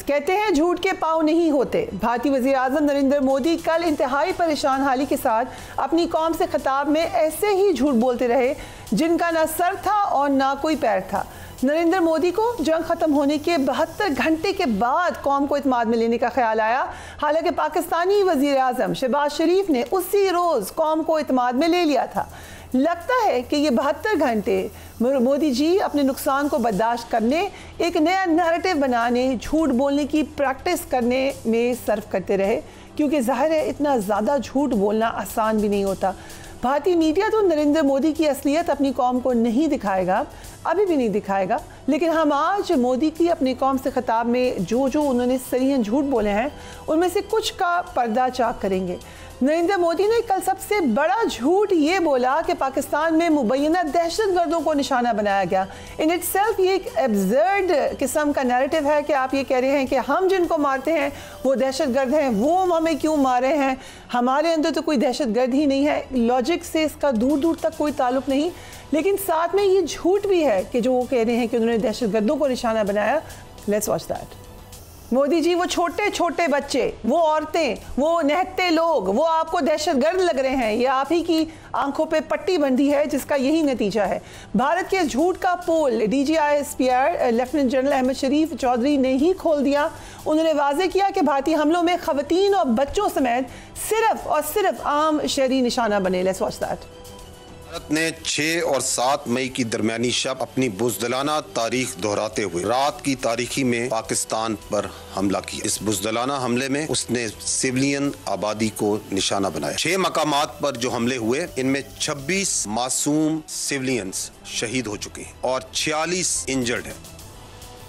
कहते हैं झूठ के पाँव नहीं होते। भारतीय वज़ीर आज़म नरेंद्र मोदी कल इंतहाई परेशान हाली के साथ अपनी कौम से खिताब में ऐसे ही झूठ बोलते रहे जिनका ना सर था और ना कोई पैर था। नरेंद्र मोदी को जंग ख़त्म होने के 72 घंटे के बाद कौम को इत्मीनान में लेने का ख्याल आया। हालांकि पाकिस्तानी वज़ीर आज़म शहबाज शरीफ ने उसी रोज़ कौम को इत्मीनान में ले लिया था। लगता है कि ये 72 घंटे मोदी जी अपने नुकसान को बर्दाश्त करने, एक नया नैरेटिव बनाने, झूठ बोलने की प्रैक्टिस करने में सर्व करते रहे, क्योंकि ज़ाहिर है इतना ज़्यादा झूठ बोलना आसान भी नहीं होता। भारतीय मीडिया तो नरेंद्र मोदी की असलियत अपनी कौम को नहीं दिखाएगा, अभी भी नहीं दिखाएगा, लेकिन हम आज मोदी की अपनी कौम से खिताब में जो उन्होंने सरीहन झूठ बोले हैं उनमें से कुछ का पर्दा चाक करेंगे। नरेंद्र मोदी ने कल सबसे बड़ा झूठ ये बोला कि पाकिस्तान में मुबैना दहशतगर्दों को निशाना बनाया गया। इन इटसेल्फ ये एक एब्सर्ड किस्म का नैरेटिव है कि आप ये कह रहे हैं कि हम जिनको मारते हैं वो दहशतगर्द हैं, वो हमें क्यों मारे हैं, हमारे अंदर तो कोई दहशतगर्द ही नहीं है। लॉजिक से इसका दूर दूर तक कोई ताल्लुक नहीं, लेकिन साथ में ये झूठ भी है कि जो वो कह रहे हैं कि उन्होंने दहशतगर्दों को निशाना बनाया। Let's watch that. Modi ji, वो छोटे छोटे बच्चे, वो औरतें, वो नहते लोग, वो आपको दहशतगर्द लग रहे हैं। ये आप ही की आंखों पे पट्टी बंधी है जिसका यही नतीजा है। भारत के झूठ का पोल DGISPR लेफ्टिनेंट जनरल अहमद शरीफ चौधरी ने ही खोल दिया। उन्होंने वाजे किया कि भारतीय हमलों में खवातीन और बच्चों समेत सिर्फ और सिर्फ आम शहरी निशाना बने। Let's watch that. भारत ने 6 और 7 मई की दरमियानी शब अपनी बुज़दिलाना तारीख दोहराते हुए रात की तारीखी में पाकिस्तान पर हमला किया। इस बुज़दिलाना हमले में उसने सिविलियन आबादी को निशाना बनाया। 6 मकामात पर जो हमले हुए, इनमें 26 मासूम सिविलियंस शहीद हो चुके हैं और 46 इंजर्ड हैं।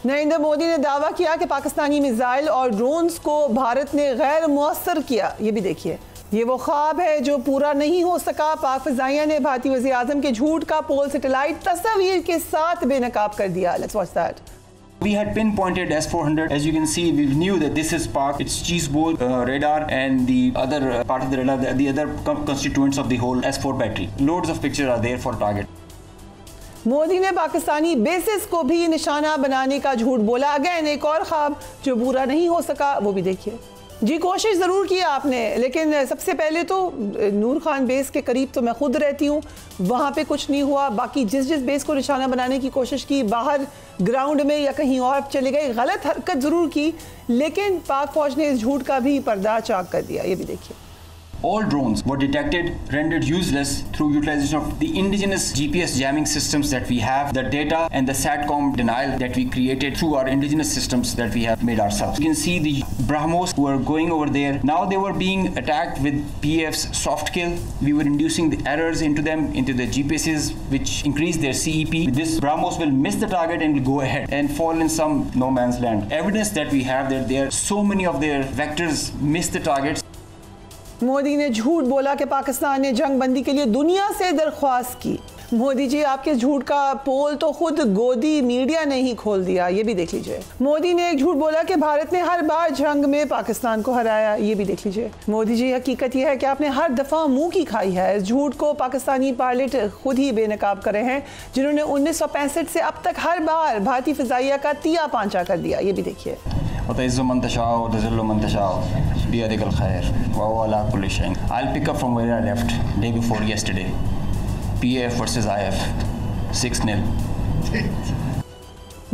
नरेंद्र मोदी ने दावा किया कि पाकिस्तानी मिसाइल और ड्रोन्स को भारत ने गैर मुअस्सर किया। ये भी देखिए, ये वो ख्वाब है जो पूरा नहीं हो सका। पाक फ़िज़ाइया ने भारतीय वज़ीर आज़म के झूठ का पोल सैटेलाइट तस्वीर के साथ बेनकाब कर दिया। Let's watch that. We had pinpointed S-400. As you can see, we knew that this is Pak. It's cheeseboard radar and the other part of the radar, the other constituents of the whole S4 battery. Loads of pictures are there for target. Modi ने Pakistani basis को भी निशाना बनाने का झूठ बोला। Again एक और ख्वाब जो पूरा नहीं हो सका, वो भी देखिए। जी, कोशिश ज़रूर की आपने, लेकिन सबसे पहले तो नूर खान बेस के करीब तो मैं खुद रहती हूँ, वहाँ पे कुछ नहीं हुआ। बाकी जिस बेस को निशाना बनाने की कोशिश की, बाहर ग्राउंड में या कहीं और चले गए, गलत हरकत ज़रूर की, लेकिन पाक फौज ने इस झूठ का भी पर्दा चाक कर दिया। ये भी देखिए। All drones were detected, rendered useless through utilization of the indigenous GPS jamming systems that we have, the data and the SATCOM denial that we created through our indigenous systems that we have made ourselves. You can see the BrahMos who were going over there. Now they were being attacked with PF's soft kill. We were inducing the errors into them, into the GPSs, which increase their CEP. This BrahMos will miss the target and will go ahead and fall in some no man's land. Evidence that we have that there are so many of their vectors miss the targets. Modi ने झूठ बोला कि पाकिस्तान ने जंग बंदी के लिए दुनिया से दरख्वास्त की। मोदी जी, आपके झूठ का पोल तो खुद गोदी मीडिया ने ही खोल दिया। ये भी देख लीजिए। मोदी ने एक झूठ बोला कि भारत ने हर बार जंग में पाकिस्तान को हराया। ये भी देख लीजिए। मोदी जी, हकीकत यह है कि आपने हर दफ़ा मुंह की खाई है। इस झूठ को पाकिस्तानी पायलट खुद ही बेनकाब कर रहे हैं, जिन्होंने 1965 से अब तक हर बार भारतीय फ़िज़ाइया का तिया पांचा कर दिया। ये भी देखिए। I'll pick up from where I left day before yesterday. PF versus IF 6-0.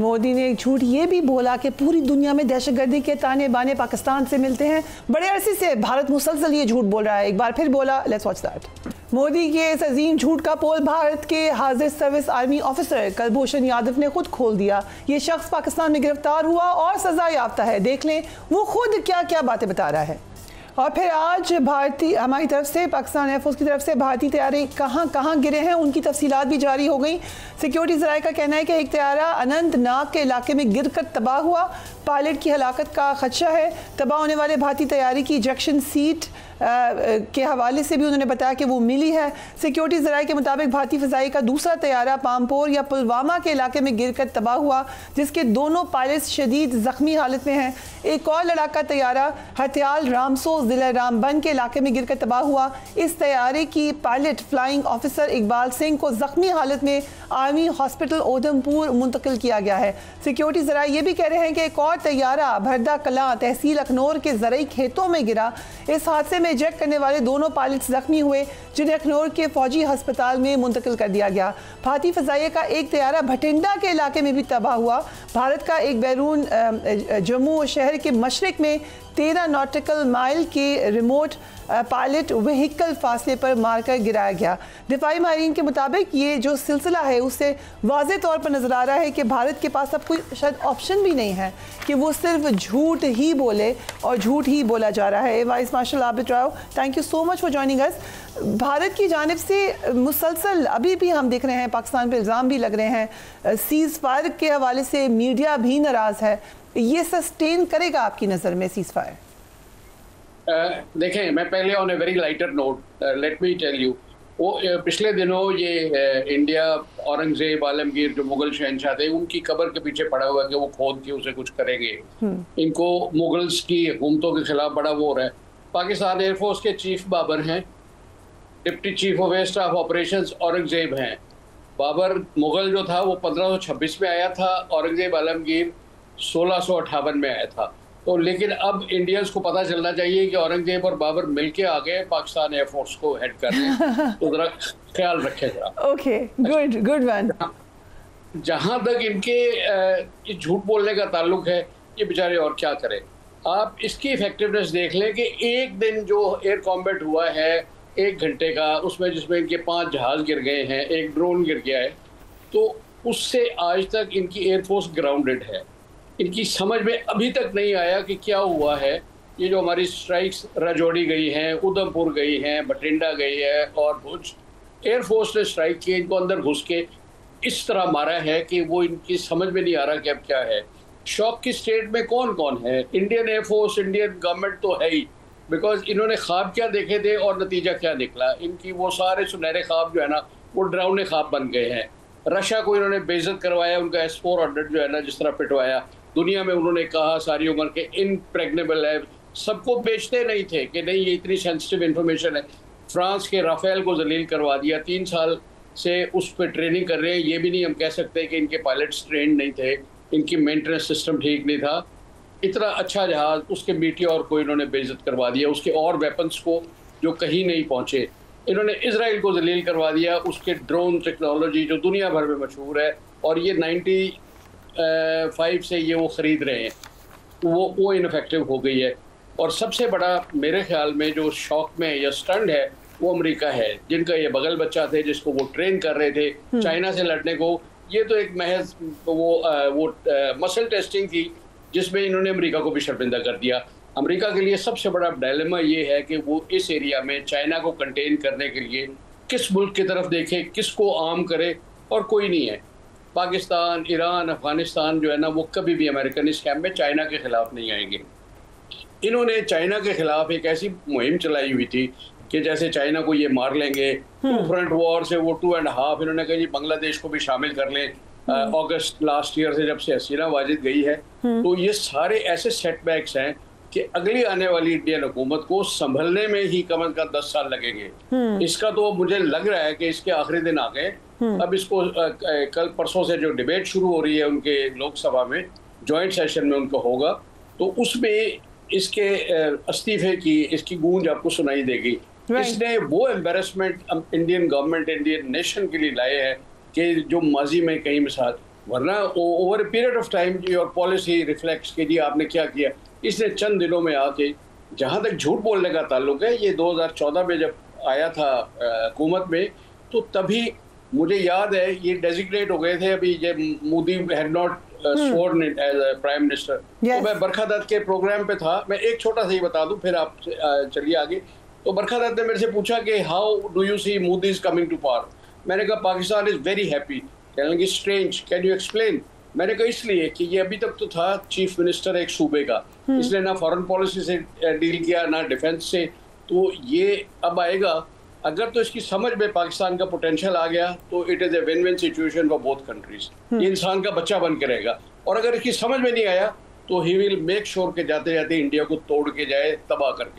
Modi ने एक झूठ ये भी बोला कि पूरी दुनिया में दहशतगर्दी के ताने बाने पाकिस्तान से मिलते हैं। बड़े अरसे से भारत मुसलसल ये झूठ बोल रहा है, एक बार फिर बोला। Let's watch that. मोदी के इस अजीम झूठ का पोल भारत के हाजिर service army officer Kulbhushan Yadav ने खुद खोल दिया। ये शख्स पाकिस्तान में गिरफ्तार हुआ और सजा याफ्ता है। देख लें वो खुद क्या क्या बातें बता रहा है। और फिर आज हमारी तरफ से, पाकिस्तान एयरफोर्स की तरफ से भारतीय तैयारे कहाँ कहाँ गिरे हैं उनकी तफसीलात भी जारी हो गई। सिक्योरिटी ज़राए का कहना है कि एक तैयारा अनंतनाग के इलाके में गिरकर तबाह हुआ। पायलट की हलाकत का खदशा है। तबाह होने वाले भारतीय तैयारी की इजेक्शन सीट के हवाले से भी उन्होंने बताया कि वो मिली है। सिक्योरिटी ज़राए के मुताबिक भारतीय फ़िज़ाई का दूसरा तैयारा पामपोर या पुलवामा के इलाके में गिरकर तबाह हुआ, जिसके दोनों पायलट शदीद ज़ख्मी हालत में हैं। एक और लड़ाका तैयारा हथियाल रामसो ज़िला रामबन के इलाके में गिरकर तबाह हुआ। इस तैयारे की pilot flying officer Iqbal Singh को ज़ख्मी हालत में आर्मी हॉस्पिटल उधमपुर मुंतकिल किया गया है। सिक्योरिटी ज़राए ये भी कह रहे हैं कि एक और तैयारा भरदा कलां तहसील अखनौर के ज़रई खेतों में गिरा। इस हादसे में जेट करने वाले दोनों पायलट्स जख्मी हुए, जिन्हें अखनौर के फौजी अस्पताल में मुंतकिल कर दिया गया। भारतीय फ़ज़ाइया का एक तैयारा भटिंडा के इलाके में भी तबाह हुआ। भारत का एक बैरून जम्मू शहर के मशरक में 13 नॉटिकल माइल के रिमोट पायलट व्हीकल फासले पर मारकर गिराया गया। दिफाई माहिरीन के मुताबिक ये जो सिलसिला है उससे वाज़े तौर पर नज़र आ रहा है कि भारत के पास अब कोई शायद ऑप्शन भी नहीं है कि वो सिर्फ झूठ ही बोले, और झूठ ही बोला जा रहा है। Vice marshal Abid Rao, thank you so much for joining us. Bharat की जानिब से मुसलसल अभी भी हम देख रहे हैं, पाकिस्तान पर इल्ज़ाम भी लग रहे हैं, सीज़ फायर के हवाले से मीडिया भी नाराज़ है। ये सस्टेन करेगा आपकी नज़र में सीज़ फायर? देखें, मैं पहले on a very lighter note let me tell you, वो पिछले दिनों ये इंडिया औरंगजेब आलमगीर जो मुगल शहनशाह थे, उनकी कब्र के पीछे पड़ा हुआ है कि वो खोद के उसे कुछ करेंगे। इनको मुगल्स की हुकूमतों के खिलाफ बड़ा वो हो रहा है। पाकिस्तान एयरफोर्स के चीफ बाबर हैं, deputy chief of air staff operations Aurangzeb हैं। बाबर मुगल जो था वो 1526 में आया था, औरंगजेब आलमगीर 1658 में आया था। तो लेकिन अब इंडियंस को पता चलना चाहिए कि औरंगजेब और बाबर मिलके आ गए पाकिस्तान एयरफोर्स को हेड करने। तो जरा ख्याल रखें जरा। Okay, good one. जहां तक इनके झूठ बोलने का ताल्लुक है, ये बेचारे और क्या करें। आप इसकी इफेक्टिवनेस देख लें कि एक दिन जो एयर कॉम्बैट हुआ है 1 घंटे का, उसमें जिसमें इनके 5 जहाज गिर गए हैं, एक ड्रोन गिर गया है, तो उससे आज तक इनकी एयरफोर्स ग्राउंडेड है। इनकी समझ में अभी तक नहीं आया कि क्या हुआ है। ये जो हमारी स्ट्राइक्स राजौरी गई हैं, उधमपुर गई हैं, भटिंडा गई है और भुज, एयरफोर्स ने स्ट्राइक की, इनको अंदर घुस के इस तरह मारा है कि वो इनकी समझ में नहीं आ रहा कि अब क्या है। शॉक की स्टेट में कौन कौन है? इंडियन एयरफोर्स, इंडियन गवर्नमेंट तो है ही, बिकॉज इन्होंने ख्वाब क्या देखे थे और नतीजा क्या निकला। इनकी वो सारे सुनहरे ख्वाब जो है ना, वो डरावने ख्वाब बन गए हैं। रशिया को इन्होंने बेइज्जत करवाया, उनका S-400 जो है ना जिस तरह पिटवाया, दुनिया में उन्होंने कहा सारी उम्र के इनप्रेग्नेबल है, सबको बेचते नहीं थे कि नहीं ये इतनी सेंसिटिव इन्फॉर्मेशन है। फ्रांस के राफेल को जलील करवा दिया, 3 साल से उस पर ट्रेनिंग कर रहे हैं। ये भी नहीं हम कह सकते कि इनके पायलट्स ट्रेंड नहीं थे, इनकी मेंटेनेंस सिस्टम ठीक नहीं था। इतना अच्छा जहाज, उसके मीटियोर को इन्होंने बेइज्जत करवा दिया, उसके और वेपन्स को जो कहीं नहीं पहुँचे। इन्होंने इजराइल को जलील करवा दिया, उसके ड्रोन टेक्नोलॉजी जो दुनिया भर में मशहूर है, और ये 95 से ये वो ख़रीद रहे हैं, वो इनफेक्टिव हो गई है। और सबसे बड़ा मेरे ख्याल में जो शॉक में या स्टंट है वो अमेरिका है, जिनका ये बगल बच्चा थे, जिसको वो ट्रेन कर रहे थे चाइना से लड़ने को। ये तो एक महज वो मसल टेस्टिंग थी जिसमें इन्होंने अमेरिका को भी शर्मिंदा कर दिया। अमेरिका के लिए सबसे बड़ा डायलेमा ये है कि वो इस एरिया में चाइना को कंटेन करने के लिए किस मुल्क की तरफ देखे, किसको आर्म करे, और कोई नहीं है। पाकिस्तान, ईरान, अफगानिस्तान जो है ना, वो कभी भी अमेरिकन इस कैंप में चाइना के खिलाफ नहीं आएंगे। इन्होंने चाइना के खिलाफ एक ऐसी मुहिम चलाई हुई थी कि जैसे चाइना को ये मार लेंगे। 2 फ्रंट वॉर से वो 2.5 इन्होंने कहा जी बांग्लादेश को भी शामिल कर लें। अगस्त लास्ट ईयर से जब से हसीना वाजिद गई है, तो ये सारे ऐसे सेटबैक्स हैं कि अगली आने वाली इंडियन हुकूमत को संभलने में ही कम से कम 10 साल लगेंगे। इसका तो मुझे लग रहा है कि इसके आखिरी दिन आ गए। अब इसको कल परसों से जो डिबेट शुरू हो रही है उनके लोकसभा में, जॉइंट सेशन में उनको होगा, तो उसमें इसके इस्तीफे की इसकी गूंज आपको सुनाई देगी। इसने वो embarrassment Indian government, Indian nation के लिए लाए हैं कि जो माजी में कहीं मिसाल, वरना over a period of time your policy reflects कि जी आपने क्या किया। इसने चंद दिनों में आके, जहाँ तक झूठ बोलने का ताल्लुक है, ये 2014 में जब आया था हुकूमत में, तो तभी मुझे याद है ये डेजिग्नेट हो गए थे। अभी ये Modi had not sworn as prime minister. तो मैं बरखा दत्त के प्रोग्राम पे था। मैं एक छोटा सा ही बता दूं, फिर आप चलिए आगे। तो बरखा दत्त ने मेरे से पूछा कि how do you see Modi is coming to power. मैंने कहा पाकिस्तान इज वेरी हैप्पी। कहने लगे स्ट्रेंज, कैन यू एक्सप्लेन। मैंने कहा इसलिए कि ये अभी तक तो था चीफ मिनिस्टर एक सूबे का, इसने ना फॉरेन पॉलिसी से डील किया ना डिफेंस से। तो ये अब आएगा, अगर तो इसकी समझ में पाकिस्तान का पोटेंशियल आ गया तो it is a win win situation for both countries. ये इंसान का बच्चा बन के रहेगा। और अगर इसकी समझ में नहीं आया तो ही विल मेक श्योर के जाते जाते इंडिया को तोड़ के जाए, तबाह करके